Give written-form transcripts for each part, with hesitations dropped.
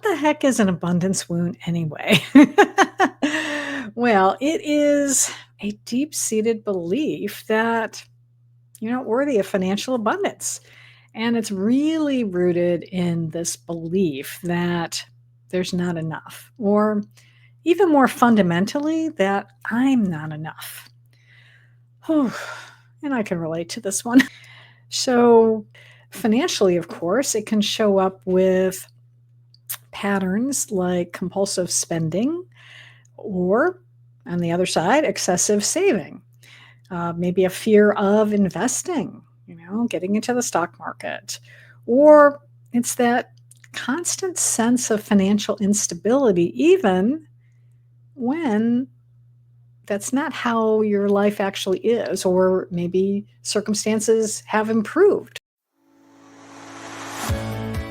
the heck is an abundance wound anyway? Well, it is a deep-seated belief that you're not worthy of financial abundance. And it's really rooted in this belief that there's not enough, or even more fundamentally, that I'm not enough. Whew. And I can relate to this one. So, financially, of course, it can show up with patterns like compulsive spending, or on the other side, excessive saving. Maybe a fear of investing, getting into the stock market. Or it's that constant sense of financial instability, even when that's not how your life actually is, or maybe circumstances have improved.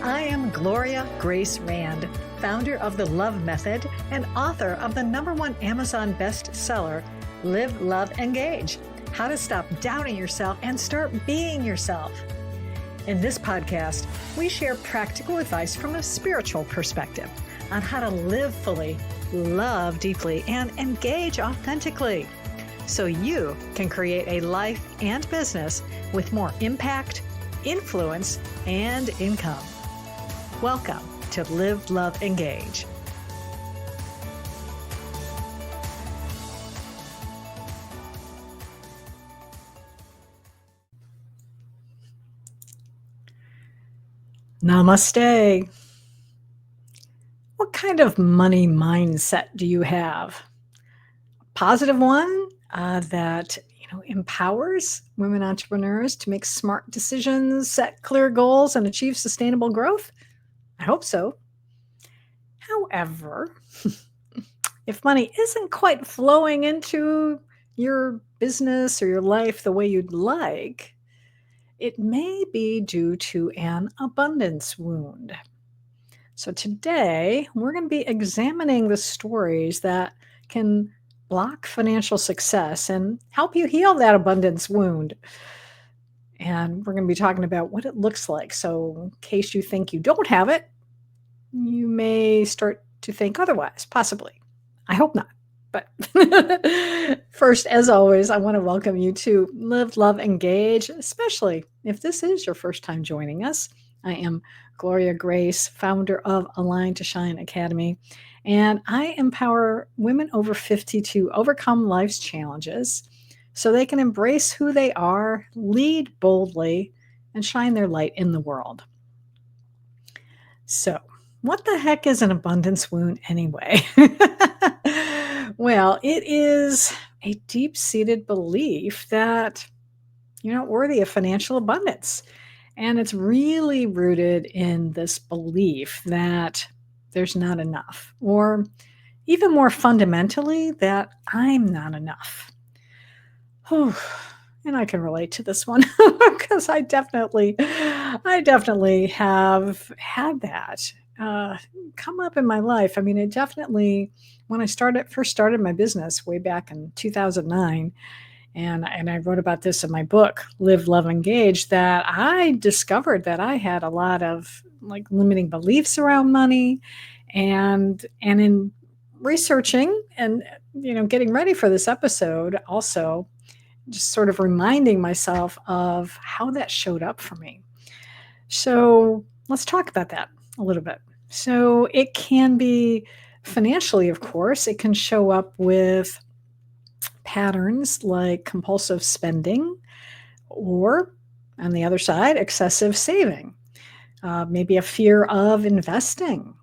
I am Gloria Grace Rand, founder of the L.O.V.E Method and author of the #1 Amazon bestseller, Live, Love, Engage: How to Stop Doubting Yourself and Start Being Yourself. In this podcast, we share practical advice from a spiritual perspective on how to live fully, love deeply, and engage authentically, so you can create a life and business with more impact, influence, and income. Welcome to Live, Love, Engage. Namaste. What kind of money mindset do you have? A positive one that empowers women entrepreneurs to make smart decisions, set clear goals, and achieve sustainable growth? I hope so. However, if money isn't quite flowing into your business or your life the way you'd like, it may be due to an abundance wound. So today, we're going to be examining the stories that can block financial success and help you heal that abundance wound. And we're going to be talking about what it looks like. So in case you think you don't have it, you may start to think otherwise, possibly. I hope not. But first, as always, I want to welcome you to Live, Love, Engage, especially if this is your first time joining us. I am Gloria Grace, founder of Align to Shine Academy, and I empower women over 50 to overcome life's challenges so they can embrace who they are, lead boldly, and shine their light in the world. So, what the heck is an abundance wound anyway? Well, it is a deep-seated belief that you're not worthy of financial abundance. And it's really rooted in this belief that there's not enough, or even more fundamentally, that I'm not enough. Whew. And I can relate to this one because I definitely have had that come up in my life. I mean, it definitely, when I first started my business way back in 2009, and I wrote about this in my book, Live, Love, Engage, that I discovered that I had a lot of limiting beliefs around money, and in researching and getting ready for this episode, also just sort of reminding myself of how that showed up for me. So let's talk about that a little bit. So it can be financially, of course, it can show up with patterns like compulsive spending, or on the other side, excessive saving. Maybe a fear of investing,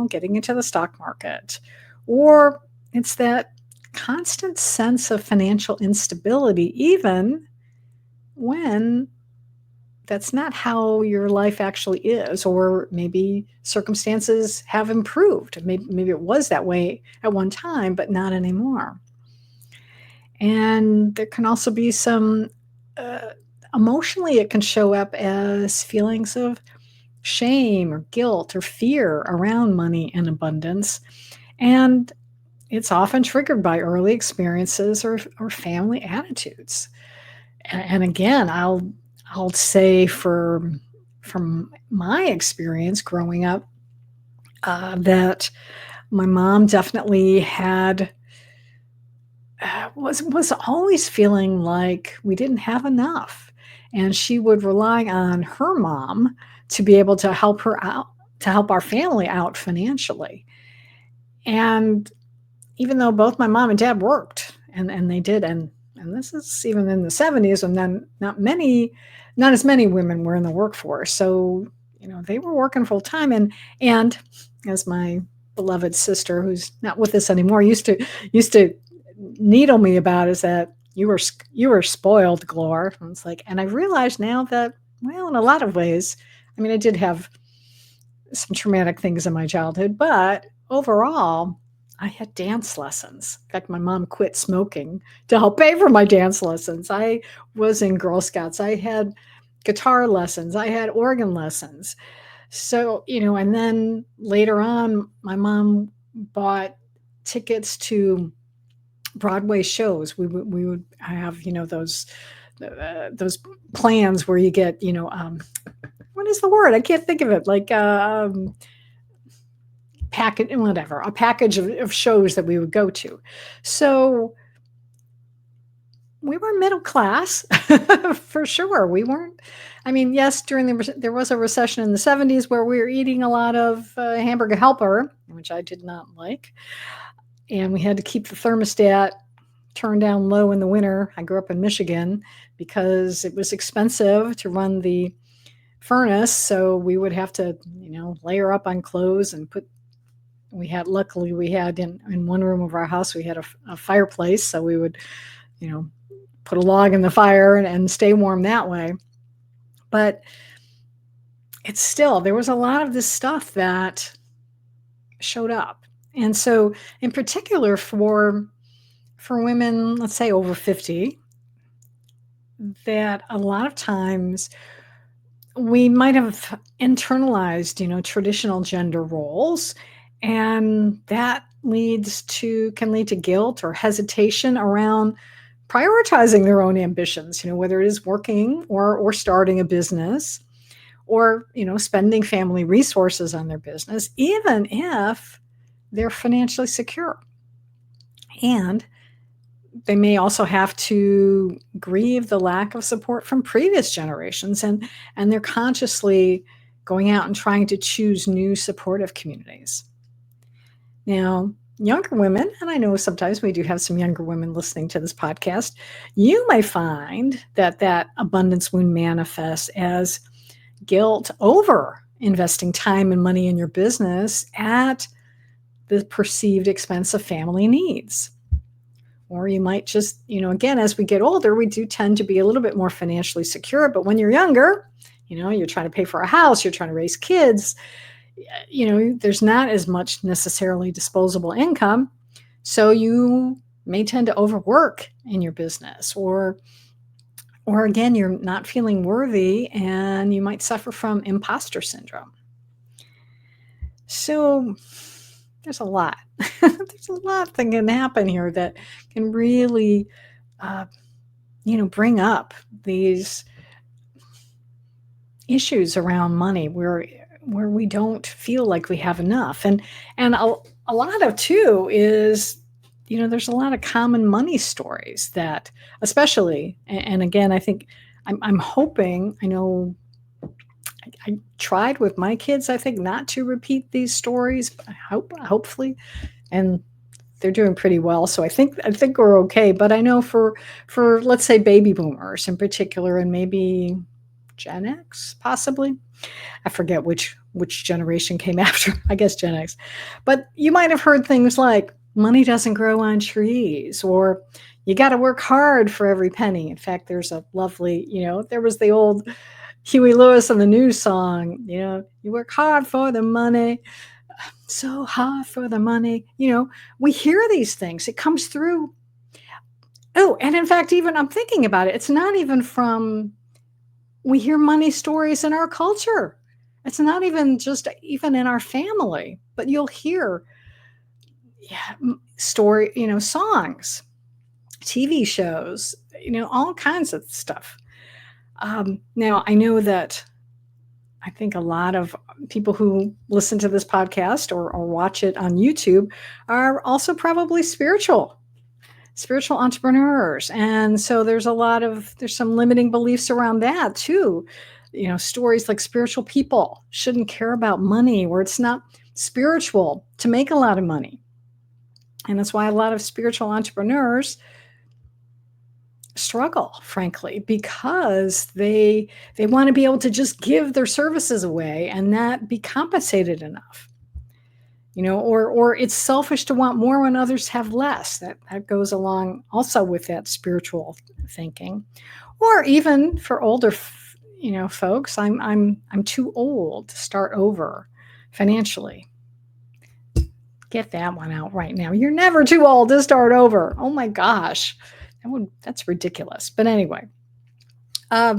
getting into the stock market. Or it's that constant sense of financial instability, even when that's not how your life actually is, or maybe circumstances have improved. Maybe it was that way at one time, but not anymore. And there can also be some, emotionally, it can show up as feelings of shame or guilt or fear around money and abundance. And it's often triggered by early experiences or family attitudes. And again, I'll say from my experience growing up that my mom definitely had was always feeling like we didn't have enough, and she would rely on her mom to be able to help her out, to help our family out financially. And even though both my mom and dad worked, and they did, and this is even in the 70s, and then not as many women were in the workforce. So, they were working full time, and as my beloved sister, who's not with us anymore, used to needle me about, is that you were spoiled, Glor. And it's like, and I realized now that, well, in a lot of ways, I mean, I did have some traumatic things in my childhood, but overall, I had dance lessons. In fact, my mom quit smoking to help pay for my dance lessons. I was in Girl Scouts. I had guitar lessons. I had organ lessons. So, and then later on, my mom bought tickets to Broadway shows. We would have, those plans where you get, what is the word? I can't think of it. Like, a package of shows that we would go to. So we were middle class for sure. We weren't, I mean, yes, there was a recession in the 70s where we were eating a lot of hamburger helper, which I did not like. And we had to keep the thermostat turned down low in the winter. I grew up in Michigan because it was expensive to run the furnace. So we would have to, layer up on clothes and luckily we had in one room of our house, we had a fireplace. So we would, put a log in the fire and stay warm that way. But it's still, there was a lot of this stuff that showed up. And so in particular for women, let's say over 50, that a lot of times we might have internalized, traditional gender roles, and that can lead to guilt or hesitation around prioritizing their own ambitions, whether it is working or starting a business, or, spending family resources on their business, even if they're financially secure. And they may also have to grieve the lack of support from previous generations, and they're consciously going out and trying to choose new supportive communities. Now, younger women, and I know sometimes we do have some younger women listening to this podcast, you may find that abundance wound manifests as guilt over investing time and money in your business at the perceived expense of family needs. Or you might just, again, as we get older, we do tend to be a little bit more financially secure. But when you're younger, you're trying to pay for a house, you're trying to raise kids, there's not as much necessarily disposable income. So you may tend to overwork in your business, or again, you're not feeling worthy and you might suffer from imposter syndrome. So there's a lot. There's a lot that can happen here that can really, bring up these issues around money where we don't feel like we have enough. And a lot of too is, there's a lot of common money stories that, especially, and again, I think I'm hoping, I know I tried with my kids, I think, not to repeat these stories, but hopefully, and they're doing pretty well. So I think we're okay. But I know for let's say baby boomers in particular, and maybe Gen X, possibly. I forget which generation came after, I guess Gen X. But you might have heard things like money doesn't grow on trees, or you got to work hard for every penny. In fact, there's a lovely, there was the old Huey Lewis and the News song, you work hard for the money, so hard for the money. We hear these things. It comes through. Oh, and in fact, even I'm thinking about it. It's not even from, we hear money stories in our culture. It's not even just even in our family, but you'll hear story, songs, TV shows, all kinds of stuff. Now, I know that I think a lot of people who listen to this podcast or watch it on YouTube are also probably spiritual entrepreneurs. And so there's some limiting beliefs around that too. Stories like spiritual people shouldn't care about money, or it's not spiritual to make a lot of money. And that's why a lot of spiritual entrepreneurs struggle, frankly, because they want to be able to just give their services away and not be compensated enough. Or it's selfish to want more when others have less. That goes along also with that spiritual thinking. Or even for older, folks, I'm too old to start over financially. Get that one out right now. You're never too old to start over. Oh my gosh, that's ridiculous. But anyway, I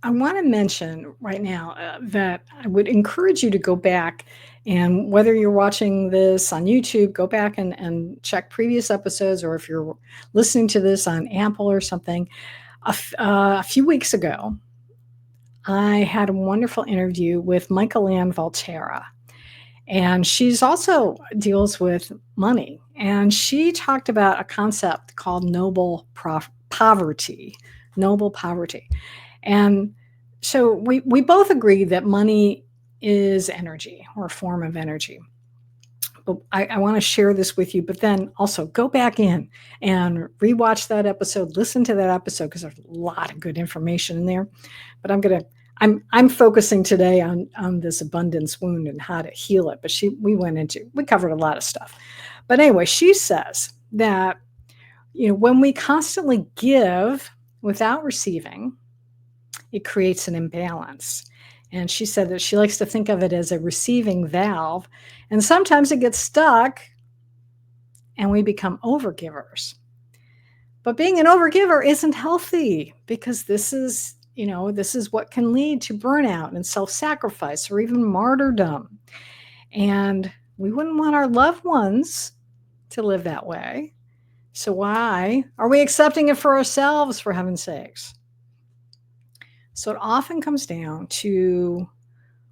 want to mention right now that I would encourage you to go back, and whether you're watching this on YouTube, go back and check previous episodes, or if you're listening to this on Apple or something. A few weeks ago, I had a wonderful interview with Michael-Ann Volterra, and she's also deals with money. And she talked about a concept called noble poverty. And so we both agree that money is energy, or a form of energy. But I want to share this with you, but then also go back in and rewatch that episode, listen to that episode, because there's a lot of good information in there. But I'm focusing today on this abundance wound and how to heal it. But we covered a lot of stuff. But anyway, she says that, when we constantly give without receiving, it creates an imbalance. And she said that she likes to think of it as a receiving valve. And sometimes it gets stuck and we become overgivers. But being an overgiver isn't healthy, because this is what can lead to burnout and self-sacrifice, or even martyrdom. And we wouldn't want our loved ones to live that way. So why are we accepting it for ourselves, for heaven's sakes? So it often comes down to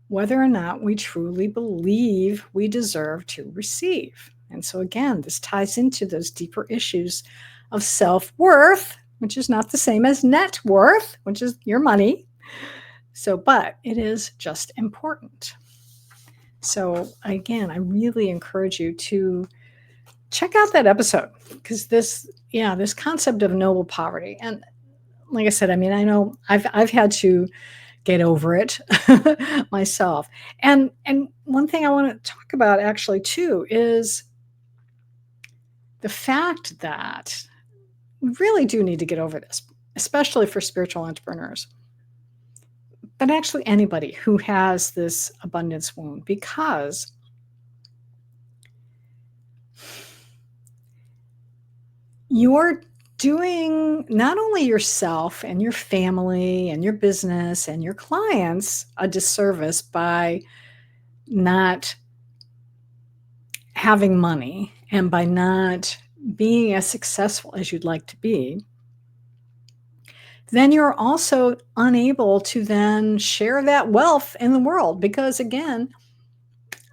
whether or not we truly believe we deserve to receive. And so again, this ties into those deeper issues of self-worth, which is not the same as net worth, which is your money. But it is just important. So again, I really encourage you to check out that episode, because this concept of noble poverty, and like I said, I know I've had to get over it myself. And one thing I want to talk about actually too is the fact that we really do need to get over this, especially for spiritual entrepreneurs, but actually anybody who has this abundance wound, because you're doing not only yourself and your family and your business and your clients a disservice by not having money and by not being as successful as you'd like to be, then you're also unable to then share that wealth in the world. Because again,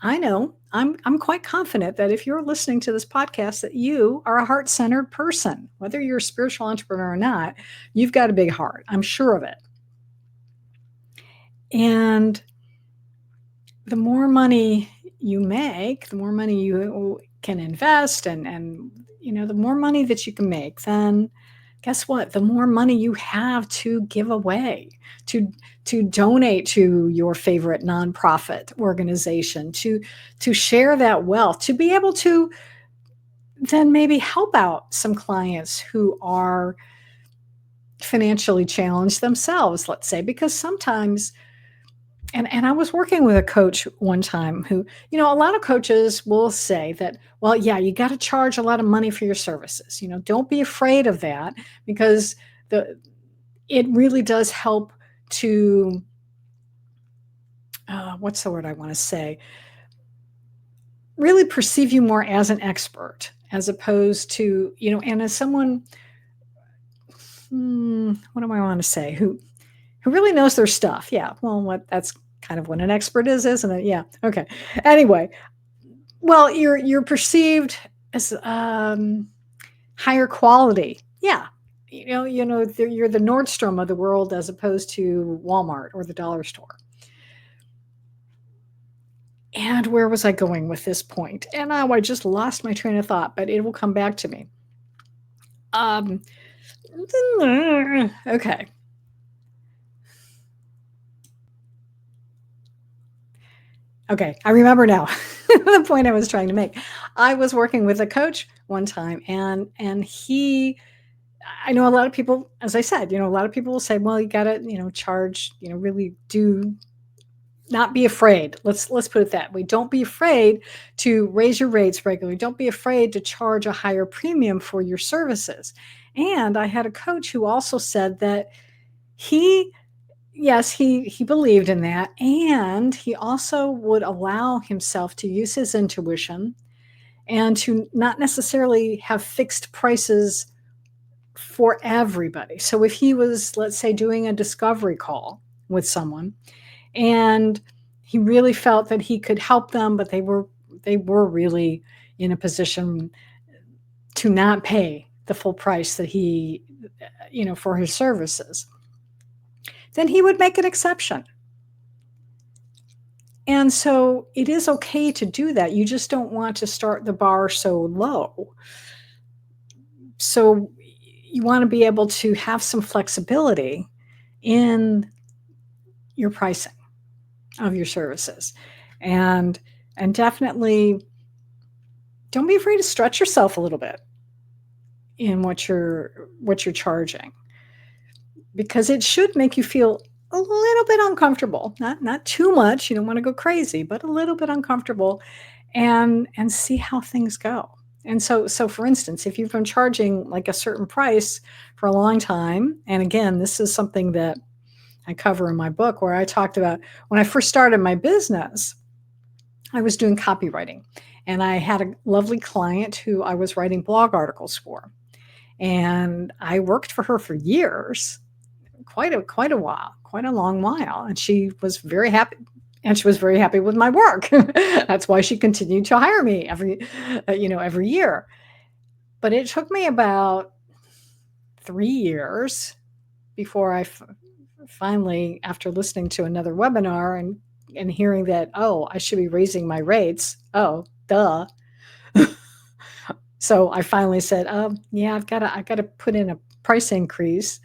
I know I'm quite confident that if you're listening to this podcast, that you are a heart-centered person. Whether you're a spiritual entrepreneur or not, you've got a big heart. I'm sure of it. And the more money you make, the more money you can invest, and the more money that you can make, then guess what? The more money you have to give away, to donate to your favorite nonprofit organization, to share that wealth, to be able to then maybe help out some clients who are financially challenged themselves, let's say, because sometimes, and I was working with a coach one time who, a lot of coaches will say that, well, yeah, you got to charge a lot of money for your services. Don't be afraid of that, because it really does help to, what's the word I want to say? Really perceive you more as an expert, as opposed to, and as someone, what do I want to say? Who who really knows their stuff. Yeah, well, that's kind of what an expert is, isn't it? Yeah. Okay. Anyway, well, you're perceived as higher quality. Yeah. You're the Nordstrom of the world as opposed to Walmart or the dollar store. And where was I going with this point? And now I just lost my train of thought, but it will come back to me. Okay. Okay, I remember now the point I was trying to make. I was working with a coach one time, and he, I know a lot of people, as I said, a lot of people will say, well, you got to, charge, really do not be afraid. Let's put it that way. Don't be afraid to raise your rates regularly. Don't be afraid to charge a higher premium for your services. And I had a coach who also said that yes, he believed in that. And he also would allow himself to use his intuition and to not necessarily have fixed prices for everybody. So if he was, let's say, doing a discovery call with someone and he really felt that he could help them, but they were really in a position to not pay the full price that he, for his services, then he would make an exception. And so it is okay to do that. You just don't want to start the bar so low. So you want to be able to have some flexibility in your pricing of your services. And definitely don't be afraid to stretch yourself a little bit in what you're charging, because it should make you feel a little bit uncomfortable, not too much. You don't want to go crazy, but a little bit uncomfortable, and see how things go. And so for instance, if you've been charging like a certain price for a long time, and again, this is something that I cover in my book, where I talked about when I first started my business, I was doing copywriting, and I had a lovely client who I was writing blog articles for, and I worked for her for years, quite a while, quite a long while, and she was very happy. And she was very happy with my work. That's why she continued to hire me every year. But it took me about 3 years before I finally, after listening to another webinar and hearing that, oh, I should be raising my rates. Oh, duh. So I finally said, yeah, I've got to put in a price increase.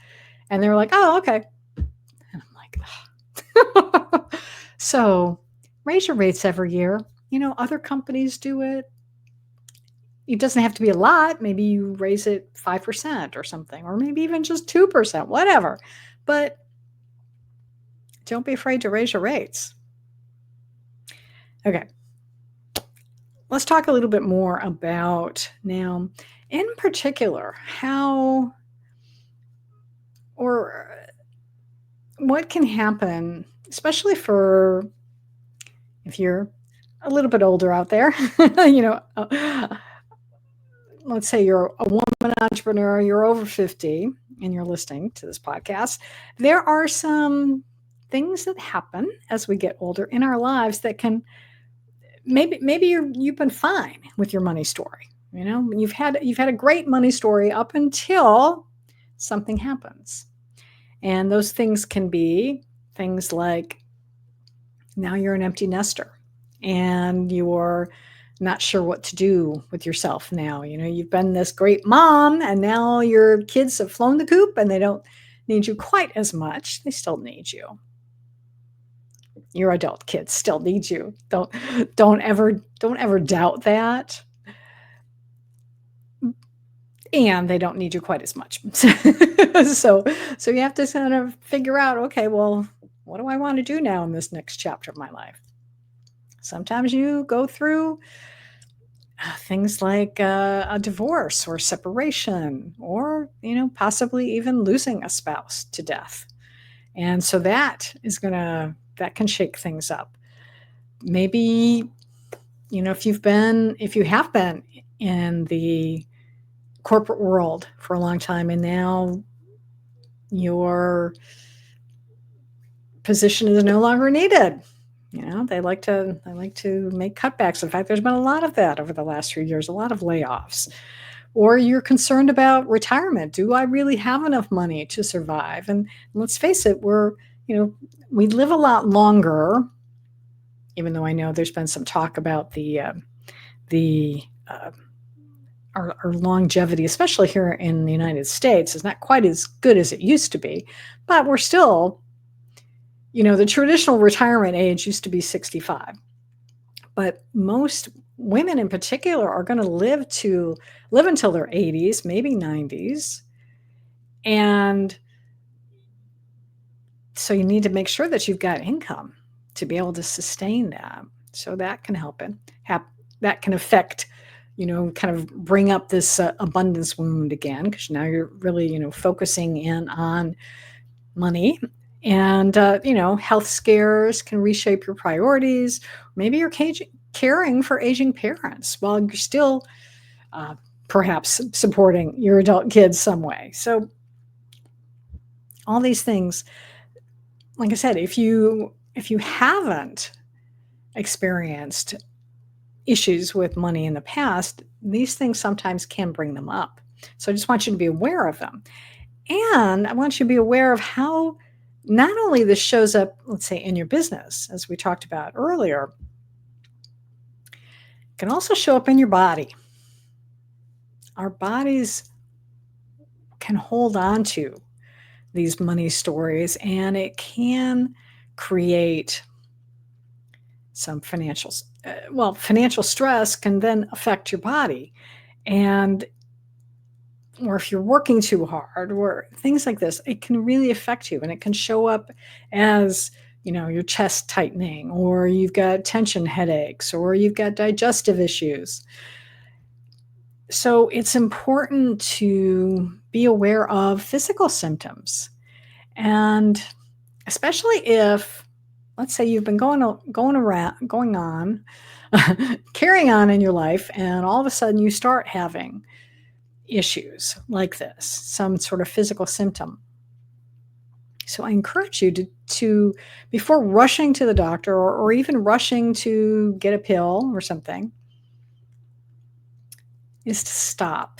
And they were like, oh, okay. And I'm like, oh. So raise your rates every year. Other companies do it. It doesn't have to be a lot. Maybe you raise it 5% or something, or maybe even just 2%, whatever. But don't be afraid to raise your rates. Okay. Let's talk a little bit more about now, in particular, how or what can happen, especially for if you're a little bit older out there, let's say you're a woman entrepreneur, you're over 50 and you're listening to this podcast. There are some things that happen as we get older in our lives that can maybe you've been fine with your money story. You've had a great money story up until something happens. And those things can be things like, now you're an empty nester and you're not sure what to do with yourself now. You've been this great mom and now your kids have flown the coop and they don't need you quite as much. They still need you. Your adult kids still need you. Don't ever doubt that. And they don't need you quite as much. So you have to kind of figure out, okay, well, what do I want to do now in this next chapter of my life? Sometimes you go through things like a divorce or separation, or possibly even losing a spouse to death. And so that can shake things up. Maybe if you have been in the corporate world for a long time and now you're position is no longer needed. They like to make cutbacks. In fact, there's been a lot of that over the last few years, a lot of layoffs. Or you're concerned about retirement. Do I really have enough money to survive? And let's face it, we live a lot longer, even though I know there's been some talk about our longevity, especially here in the United States, is not quite as good as it used to be. But we're still, the traditional retirement age used to be 65. But most women in particular are going to live until their 80s, maybe 90s. And so you need to make sure that you've got income to be able to sustain that. So that can help it. That can affect, kind of bring up this abundance wound again, because now you're really, focusing in on money. And, health scares can reshape your priorities. Maybe you're caring for aging parents while you're still perhaps supporting your adult kids some way. So all these things, like I said, if you haven't experienced issues with money in the past, these things sometimes can bring them up. So I just want you to be aware of them. And I want you to be aware of how not only this shows up, let's say, in your business, as we talked about earlier, it can also show up in your body. Our bodies can hold on to these money stories, and it can create some financial stress can then affect your body. Or if you're working too hard or things like this, it can really affect you, and it can show up as, your chest tightening, or you've got tension headaches, or you've got digestive issues. So it's important to be aware of physical symptoms. And especially if, let's say, you've been going on, carrying on in your life, and all of a sudden you start having issues like this, some sort of physical symptom. So I encourage you to before rushing to the doctor or even rushing to get a pill or something, is to stop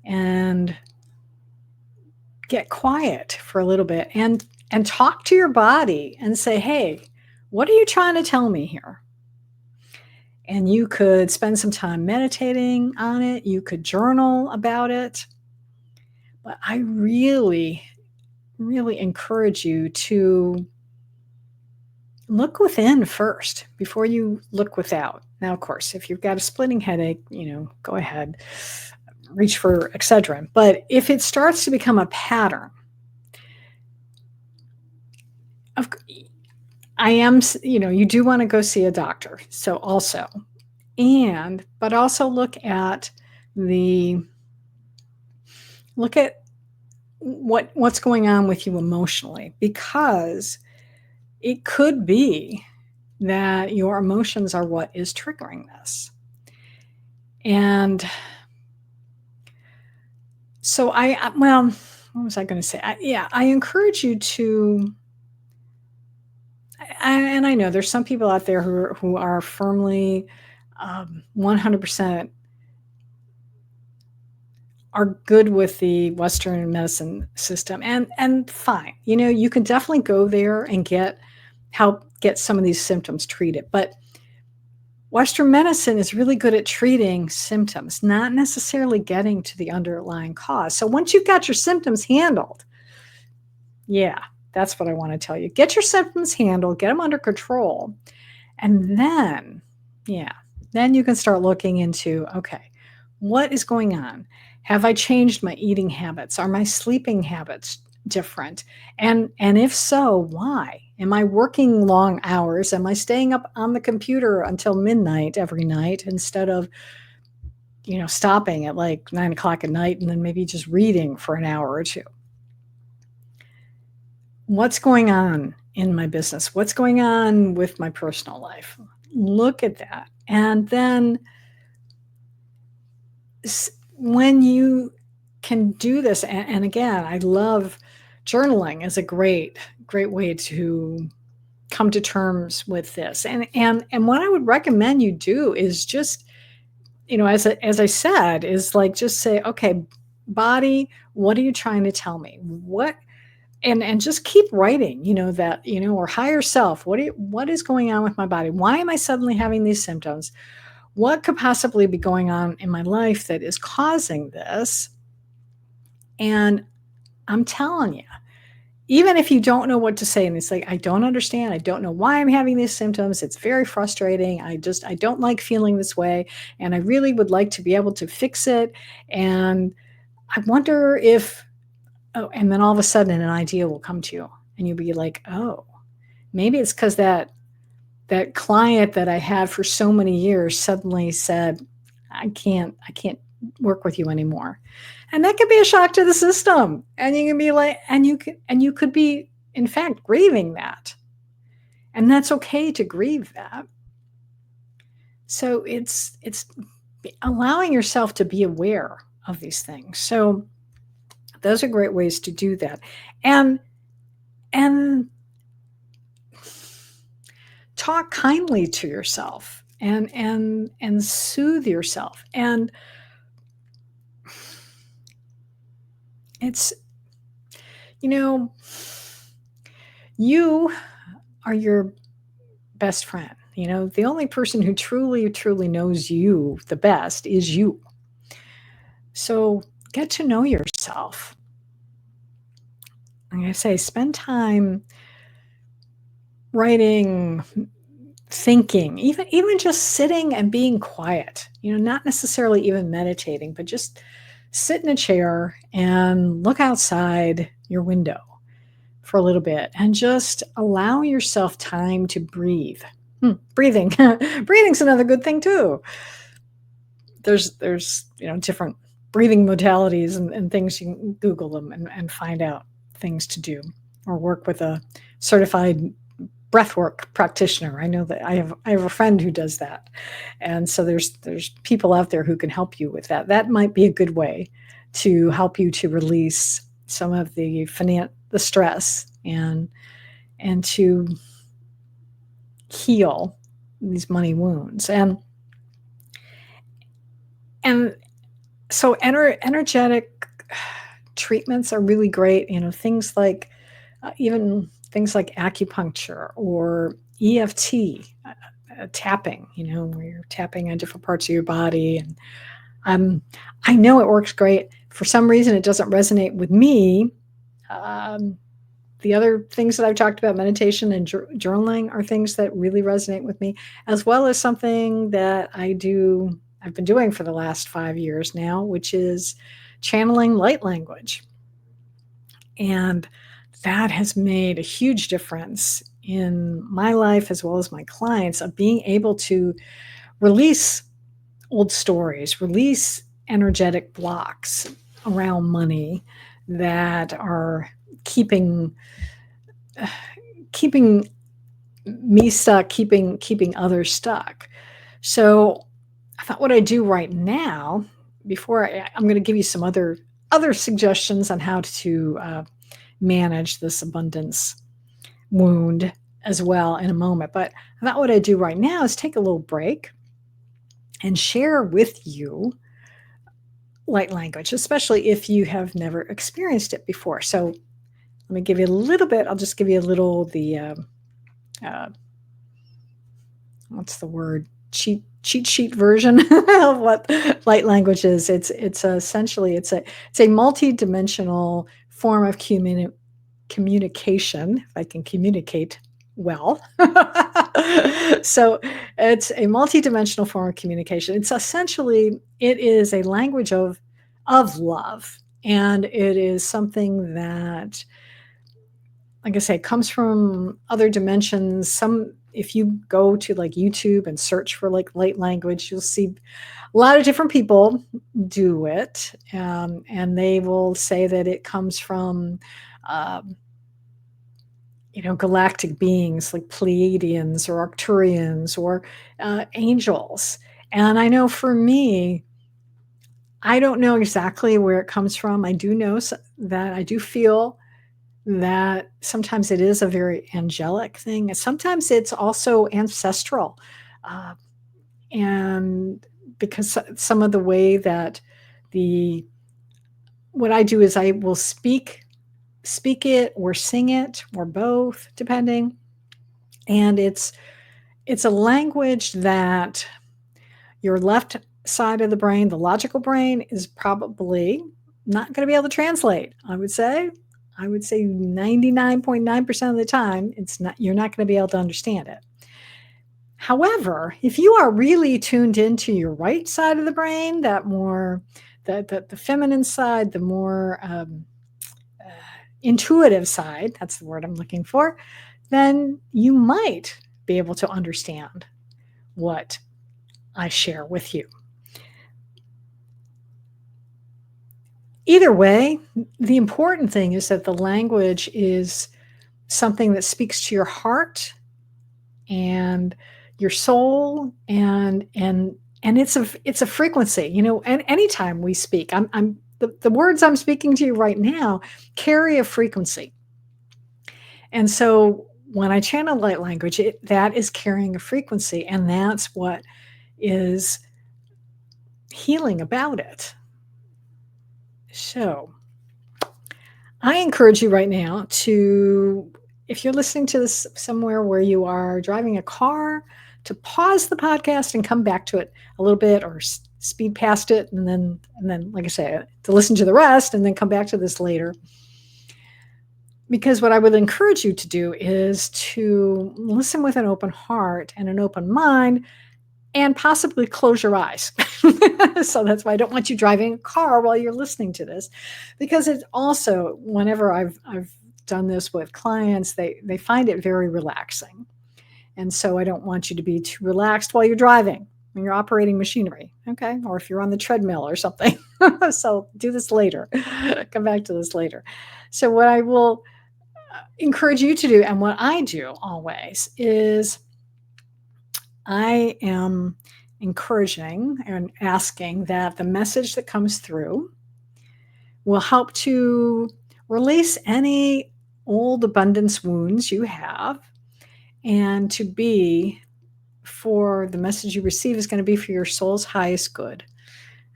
and get quiet for a little bit and talk to your body and say, hey, what are you trying to tell me here? And you could spend some time meditating on it. You could journal about it. But I really, really encourage you to look within first before you look without. Now, of course, if you've got a splitting headache, go ahead, reach for Excedrin. But if it starts to become a pattern, you do want to go see a doctor. So also, but also look at what's going on with you emotionally, because it could be that your emotions are what is triggering this. And so what was I going to say? I encourage you to, and I know there's some people out there who are firmly 100% are good with the Western medicine system, and fine. You can definitely go there and help get some of these symptoms treated. But Western medicine is really good at treating symptoms, not necessarily getting to the underlying cause. So once you've got your symptoms handled, that's what I want to tell you. Get your symptoms handled, get them under control. And then you can start looking into, okay, what is going on? Have I changed my eating habits? Are my sleeping habits different? And if so, why? Am I working long hours? Am I staying up on the computer until midnight every night instead of, stopping at like 9 o'clock at night and then maybe just reading for an hour or two? What's going on in my business? What's going on with my personal life? Look at that. And then when you can do this, and again, I love journaling is a great way to come to terms with this. And what I would recommend you do is just, as I said, is like, just say, okay, body, what are you trying to tell me? What, and just keep writing, that, or higher self, what is going on with my body? Why am I suddenly having these symptoms? What could possibly be going on in my life that is causing this? And I'm telling you, even if you don't know what to say, and it's like, I don't understand, I don't know why I'm having these symptoms, it's very frustrating, I don't like feeling this way, and I really would like to be able to fix it, and I wonder if, and then all of a sudden an idea will come to you, and you'll be like, oh, maybe it's because that client that I had for so many years suddenly said, I can't work with you anymore. And that could be a shock to the system. And you can be like, and you could be, in fact, grieving that. And that's okay to grieve that. So it's allowing yourself to be aware of these things. So those are great ways to do that. And talk kindly to yourself and soothe yourself. And it's, you are your best friend. The only person who truly knows you the best is you. So get to know yourself. Like I say, spend time writing, thinking, even just sitting and being quiet, not necessarily even meditating, but just sit in a chair and look outside your window for a little bit and just allow yourself time to breathe. Breathing. Breathing's another good thing too. There's different breathing modalities and things. You can Google them and find out things to do, or work with a certified breathwork practitioner. I know that I have a friend who does that. And so there's people out there who can help you with that. That might be a good way to help you to release some of the stress and to heal these money wounds. And so energetic treatments are really great. Things like even things like acupuncture or EFT tapping, where you're tapping on different parts of your body. And I know it works great. For some reason, it doesn't resonate with me. The other things that I've talked about, meditation and journaling, are things that really resonate with me, as well as something that I've been doing for the last 5 years now, which is channeling light language. And that has made a huge difference in my life as well as my clients, of being able to release old stories, release energetic blocks around money that are keeping me stuck, keeping others stuck. So I thought what I do right now, before I'm going to give you some other suggestions on how to manage this abundance wound as well in a moment. But I thought what I do right now is take a little break and share with you light language, especially if you have never experienced it before. So let me give you a little bit. I'll just give you a little, what's the word? Cheat sheet version of what light language is. It's essentially it's a multi-dimensional form of communication, if I can communicate well. So it's a multi-dimensional form of communication. It's essentially, it is a language of love. And it is something that, like I say, comes from other dimensions. If you go to like YouTube and search for like light language, you'll see a lot of different people do it. And they will say that it comes from, galactic beings like Pleiadians or Arcturians or angels. And I know for me, I don't know exactly where it comes from. I do know that I do feel that sometimes it is a very angelic thing. Sometimes it's also ancestral. Uh, and because some of the way that what I do is I will speak it or sing it or both, depending. And it's a language that your left side of the brain, the logical brain, is probably not going to be able to translate. I would say 99.9% of the time, you're not going to be able to understand it. However, if you are really tuned into your right side of the brain, that more the feminine side, the more intuitive side, that's the word I'm looking for, then you might be able to understand what I share with you. Either way, the important thing is that the language is something that speaks to your heart and your soul, and it's a frequency, and anytime we speak, the words I'm speaking to you right now carry a frequency. And so when I channel light language, that is carrying a frequency, and that's what is healing about it. So I encourage you right now to, if you're listening to this somewhere where you are driving a car, to pause the podcast and come back to it a little bit, or speed past it, and then, like I say, to listen to the rest and then come back to this later. Because what I would encourage you to do is to listen with an open heart and an open mind, and possibly close your eyes. So that's why I don't want you driving a car while you're listening to this, because it's also, whenever I've done this with clients, they find it very relaxing. And so I don't want you to be too relaxed while you're driving, when you're operating machinery, okay? Or if you're on the treadmill or something. So do this later. Come back to this later. So what I will encourage you to do, and what I do always, is I am encouraging and asking that the message that comes through will help to release any old abundance wounds you have, and to be, for the message you receive is going to be for your soul's highest good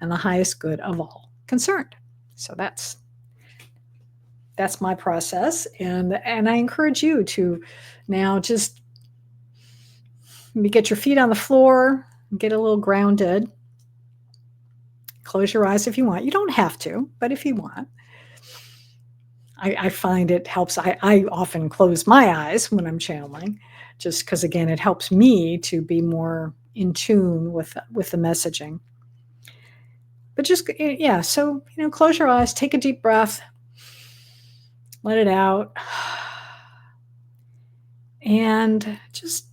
and the highest good of all concerned. So that's my process, and I encourage you to now just get your feet on the floor, get a little grounded. Close your eyes if you want. You don't have to, but if you want. I find it helps. I often close my eyes when I'm channeling, just because, again, it helps me to be more in tune with the messaging. But just, so, close your eyes, take a deep breath, let it out, and just,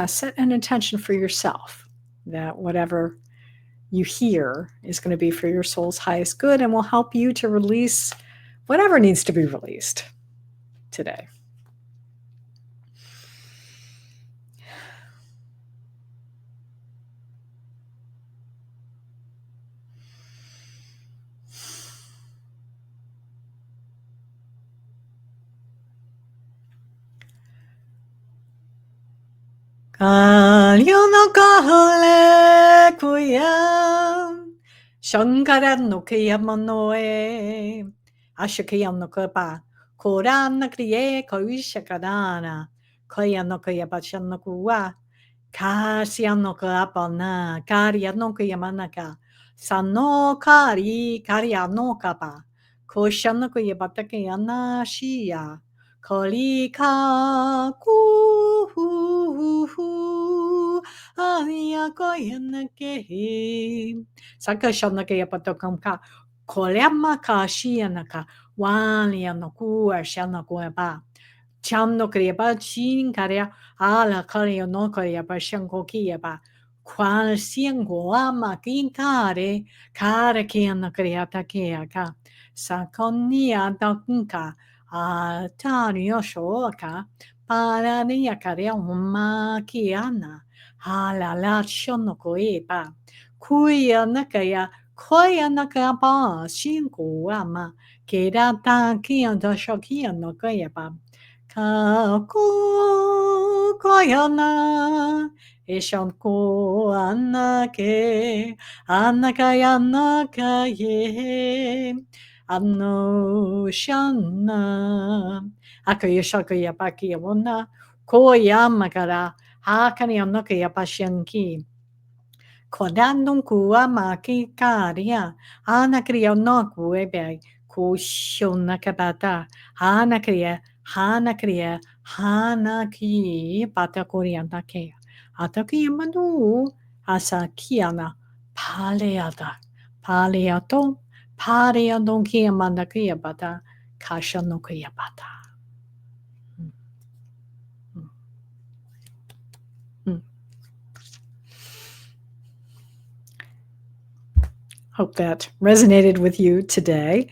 set an intention for yourself that whatever you hear is going to be for your soul's highest good, and will help you to release whatever needs to be released today. Koran kriye koishakadana, koyano koyabachanokua, kasiano kapana, kariano koyamanaka, sano kari, kariano kapa, koshano koyabatakayana shia, kolika kuhu, aya koyanake, sakashana kayapatokamka, kolema kashianaka. Wanya no kua shana koeba. Cham no krieba chin karia ala kario no krieba shanko kieba. Kwan sien goama kinkare kare kiana kriata kiaka. Sakonia dakunka a tario shoka para nia karia uma kiana. Hala la shono koeba. Kuya nakaya Koya nakapa shinkuama kirata kianda shakia no kayaba. Kako koyana ishanko anake anakaye ano shana akayashakaya pakia wona koyamakara hakani anakaya pashanki. Kodandun kua maki karia. Ana kriya no kuebe. Kushona kabata. Hana kriya. Hana kriya. Hana ki. Pata korianda ke. Ataki manu. Asa kiana. Paleata. Paleato. Paleadon kia manda kriya bata. Kasha no kriya bata. Hope that resonated with you today.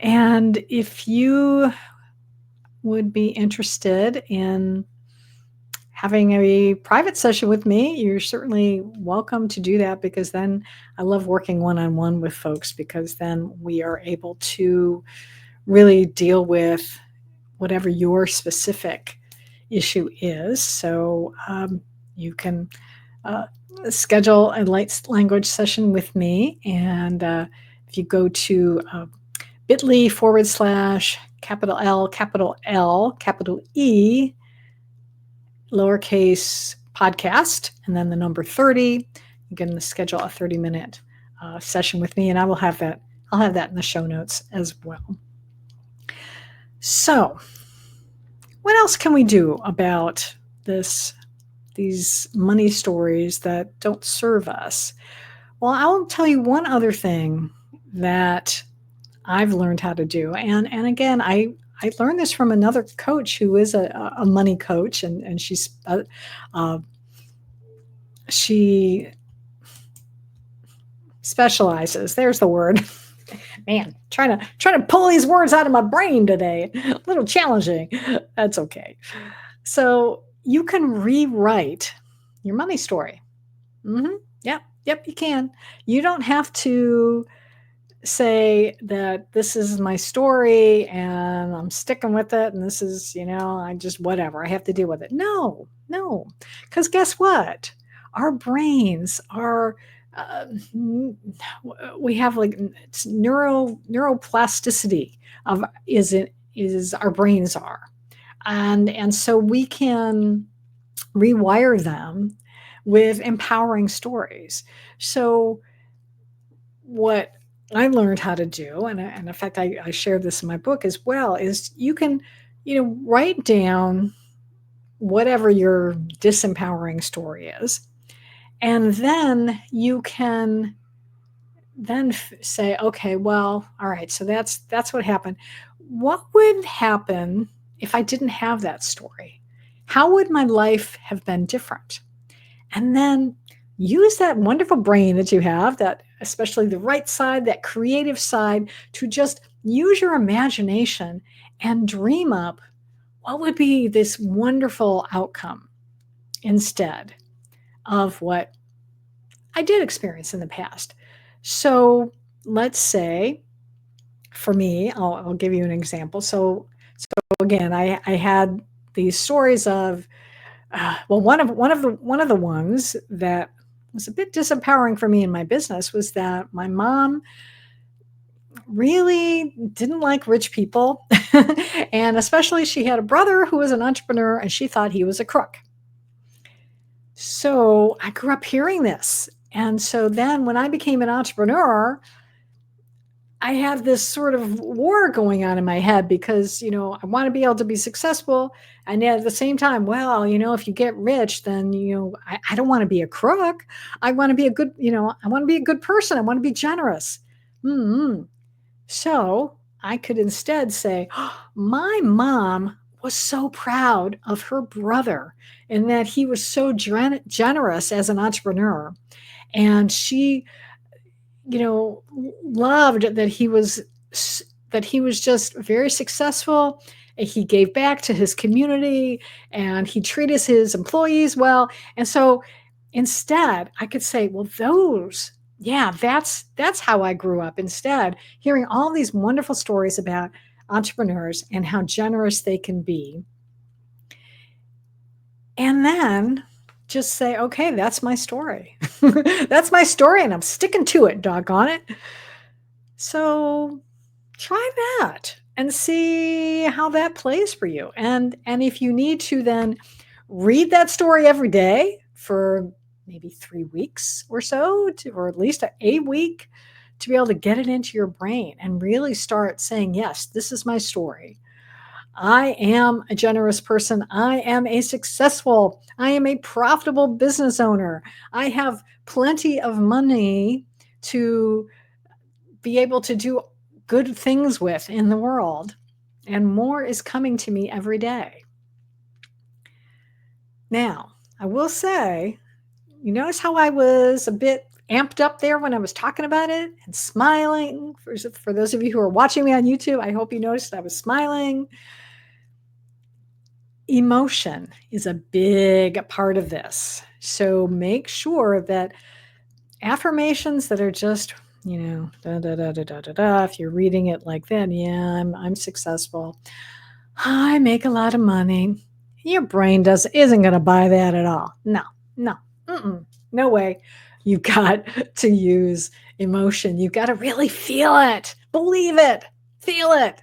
And if you would be interested in having a private session with me, you're certainly welcome to do that, because then I love working one-on-one with folks, because then we are able to really deal with whatever your specific issue is. So you can schedule a light language session with me. And if you go to bit.ly/ capital L, capital E, lowercase podcast, and then the number 30, you can schedule a 30-minute session with me, and I will have that. I'll have that in the show notes as well. So, what else can we do about these money stories that don't serve us? Well, I'll tell you one other thing that I've learned how to do. And again, I learned this from another coach who is a money coach, and she specializes. There's the word. Man, trying to pull these words out of my brain today. A little challenging. That's okay. So you can rewrite your money story. Yep, you can. You don't have to say that this is my story and I'm sticking with it, and this is, I just, whatever, I have to deal with it. No, because guess what? Our brains are, we have like it's neuroplasticity of is our brains are, and so we can rewire them with empowering stories. So what I learned how to do, and in fact, I shared this in my book as well, is you can, write down whatever your disempowering story is, and then you can then say, okay, well, all right, so that's what happened. What would happen if I didn't have that story? How would my life have been different? And then use that wonderful brain that you have, that especially the right side, that creative side, to just use your imagination and dream up what would be this wonderful outcome instead of what I did experience in the past. So let's say, for me, I'll give you an example. So again, I had these stories of, well, one of the ones that was a bit disempowering for me in my business was that my mom really didn't like rich people. And especially she had a brother who was an entrepreneur, and she thought he was a crook. So I grew up hearing this. And so then when I became an entrepreneur, I have this sort of war going on in my head, because, I want to be able to be successful. And yet at the same time, well, if you get rich, then, I don't want to be a crook. I want to be a good, I want to be a good person. I want to be generous. So I could instead say, oh, my mom was so proud of her brother, and that he was so generous as an entrepreneur. And she, loved that he was just very successful. He gave back to his community, and he treated his employees well. And so instead I could say, well, those yeah, that's how I grew up. Instead, hearing all these wonderful stories about entrepreneurs and how generous they can be. And then just say, okay, that's my story. That's my story, and I'm sticking to it, doggone it. So try that and see how that plays for you. And if you need to then read that story every day for maybe 3 weeks or so, or at least a week, to be able to get it into your brain and really start saying, yes, this is my story. I am a generous person. I am I am a profitable business owner. I have plenty of money to be able to do good things with in the world. And more is coming to me every day. Now, I will say, you notice how I was a bit amped up there when I was talking about it and smiling? For those of you who are watching me on YouTube, I hope you noticed I was smiling. Emotion is a big part of this. So make sure that affirmations that are just, da, da, da, da, da, da, da, if you're reading it like that, yeah, I'm successful. I make a lot of money. Your brain isn't going to buy that at all. No, no way. You've got to use emotion. You've got to really feel it, believe it, feel it.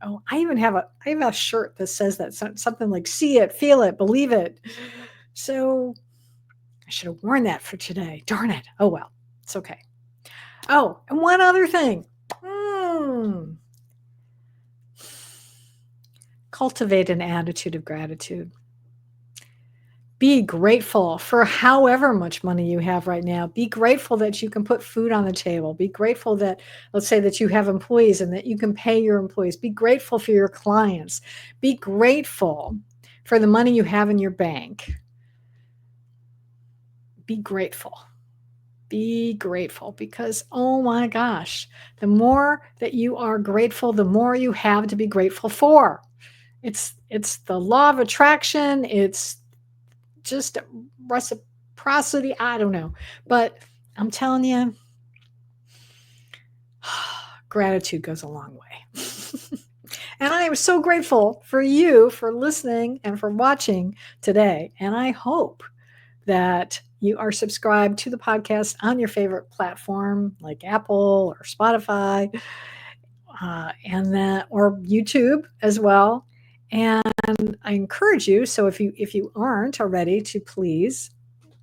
Oh, I have a shirt that says that, something like see it, feel it, believe it. So I should have worn that for today. Darn it. Oh, well, it's okay. Oh, and one other thing. Cultivate an attitude of gratitude. Be grateful for however much money you have right now. Be grateful that you can put food on the table. Be grateful that, let's say that you have employees and that you can pay your employees. Be grateful for your clients. Be grateful for the money you have in your bank. Be grateful. Be grateful, because, oh my gosh, the more that you are grateful, the more you have to be grateful for. It's the law of attraction. It's just reciprocity. I don't know. But I'm telling you, gratitude goes a long way. And I am so grateful for you for listening and for watching today. And I hope that you are subscribed to the podcast on your favorite platform like Apple or Spotify, or YouTube as well. And I encourage you, so if you aren't already, to please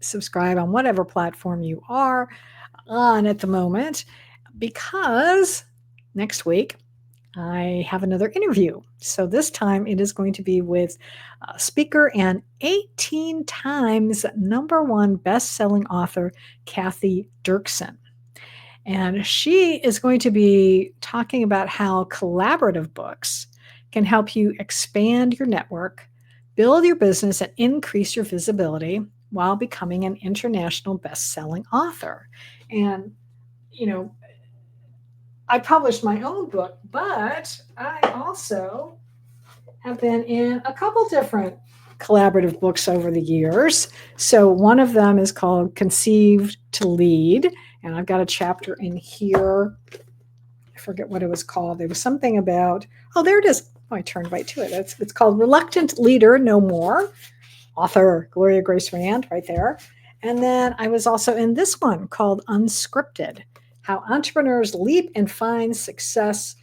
subscribe on whatever platform you are on at the moment, because next week I have another interview. So this time it is going to be with speaker and 18 times #1 best-selling author, 𝙀𝙀 𝙀𝙀. And she is going to be talking about how collaborative books can help you expand your network, build your business, and increase your visibility while becoming an international best-selling author. And, I published my own book, but I also have been in a couple different collaborative books over the years. So one of them is called Conceived to Lead, and I've got a chapter in here. I forget what it was called. There was something about, oh, there it is. Oh, I turned right to it. It's called Reluctant Leader No More, author Gloria Grace Rand, right there. And then I was also in this one called Unscripted, How Entrepreneurs Leap and Find Success,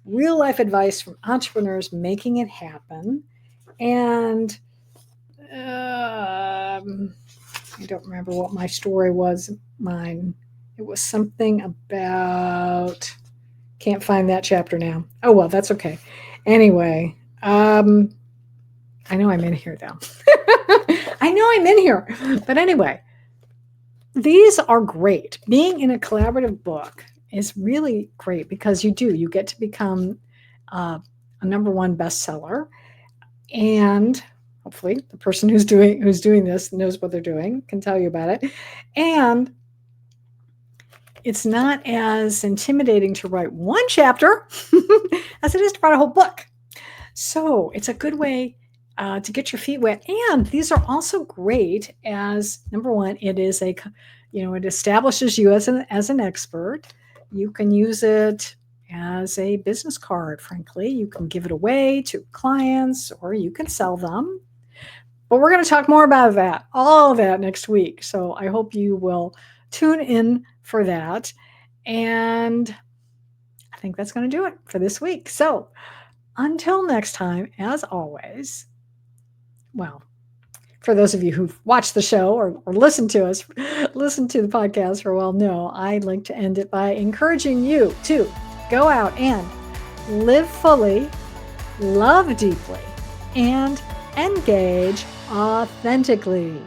real life advice from entrepreneurs making it happen. And I don't remember what my story was. Mine. It was something about, can't find that chapter now. Oh, well, that's okay. Anyway, I know I'm in here though. I know I'm in here. But anyway, these are great. Being in a collaborative book is really great because you get to become a #1 bestseller, and hopefully the person who's doing this knows what they're doing, can tell you about it. And it's not as intimidating to write one chapter as it is to write a whole book. So it's a good way to get your feet wet. And these are also great as, number one, it establishes you as an expert. You can use it as a business card, frankly. You can give it away to clients or you can sell them. But we're going to talk more about that, all of that next week. So I hope you will tune in for that. And I think that's going to do it for this week. So until next time, as always, well, for those of you who've watched the show or listened to the podcast for a while, know I'd like to end it by encouraging you to go out and live fully, love deeply, and engage authentically.